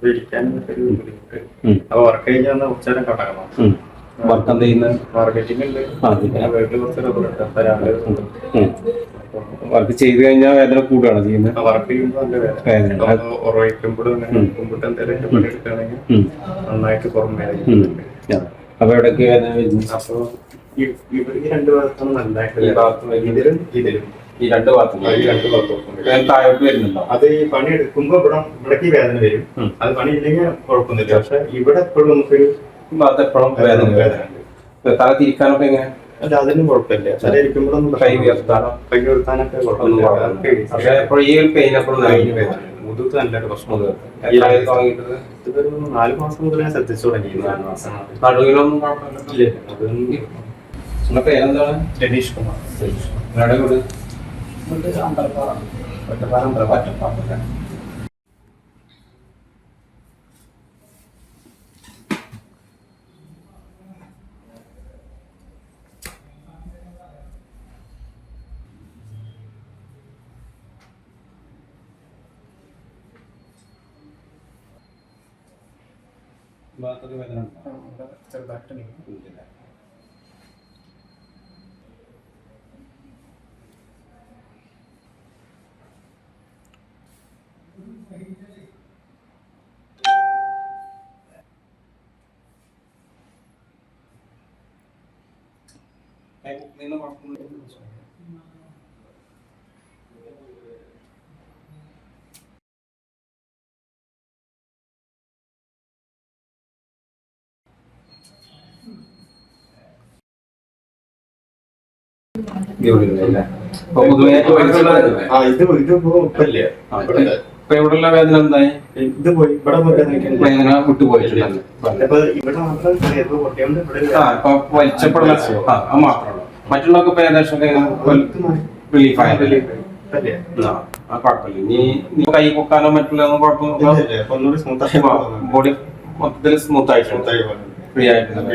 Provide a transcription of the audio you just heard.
ഇരിക്കാനൊക്കെ ഒരു ബുദ്ധിമുട്ട്. അപ്പൊ വർക്ക് കഴിഞ്ഞാൽ കുറച്ചു നേരം കടക്കണം. വർക്ക് എന്ത് ചെയ്യുന്നത്? മാർക്കറ്റിംഗ് ഉണ്ട്. വീട്ടിൽ കുറച്ച് റബ്ബർ ഉണ്ട്. അപ്പൊ രാവിലെ വർക്ക് ചെയ്ത് കഴിഞ്ഞാൽ വേദന കൂടുകയാണ് ചെയ്യുന്നത്. വർക്ക് ചെയ്യുമ്പോൾ നല്ല വേദന ഉറവിക്കുമ്പോഴും കുമ്പിട്ട് എന്തെങ്കിലും പണി എടുക്കുകയാണെങ്കിൽ നന്നായിട്ട് പുറം വേദന. അപ്പൊ എവിടെയൊക്കെ വേദന വരുന്നു? അപ്പൊ ഇവർക്ക് രണ്ടു ഭാഗത്താണ് നല്ലതായിട്ട് ഇതിലും ഇതിലും ഈ രണ്ട് ഭാഗത്തും താഴോട്ട് വരുന്നുണ്ടോ? അത് ഈ പണി എടുക്കുമ്പോ ഇവിടേക്ക് വേദന വരും. അത് പണി ഇല്ലെങ്കിൽ കുഴപ്പമൊന്നുമില്ല. പക്ഷെ ഇവിടെ എപ്പോഴും നമുക്കൊരു എപ്പോഴും വേദന ഉണ്ട്. തല തിരിക്കാനൊക്കെ എങ്ങനെ? അല്ല, അതിനും കുഴപ്പമില്ല. തല ഇരിക്കുമ്പോഴൊന്നും കൈ ഉയർത്താനോ കൈ ഉയർത്താനൊക്കെ പക്ഷെ എപ്പോഴും ഈ പെയിൻ എപ്പോഴും വേദന മുതുകത്ത് നല്ലൊരു പ്രശ്നം. തുടങ്ങിയിട്ട് ഇതൊരു 4 മാസം മുതൽ ഞാൻ ശ്രദ്ധിച്ചു തുടങ്ങി. 4 മാസം നടുവിനൊന്നും കുഴപ്പമില്ല. അതൊന്നും. പേരെന്താണ്? രതീഷ് കുമാർ. നിങ്ങളുടെ വീട്? ഒറ്റപ്പാലം. വേദന ചെറുതായിട്ട് ഇത് ഇവിടെയുള്ള വേദന എന്തായി? ഇത് പോയി ഇവിടെ വേദന വിട്ടുപോയിട്ടില്ല. വലിച്ചപ്പെടുന്ന മാത്രമല്ല മറ്റുള്ളവർക്ക് ഇപ്പൊ ഏകദേശം റിലീഫായ കുഴപ്പമില്ല. നീ കൈ പൊക്കാനോ മറ്റുള്ളതൊന്നും കുഴപ്പമൊന്നും ബോഡി മൊത്തത്തിൽ സ്മൂത്ത് ആയിട്ടുണ്ട്, ഫ്രീ ആയിട്ടുണ്ട്.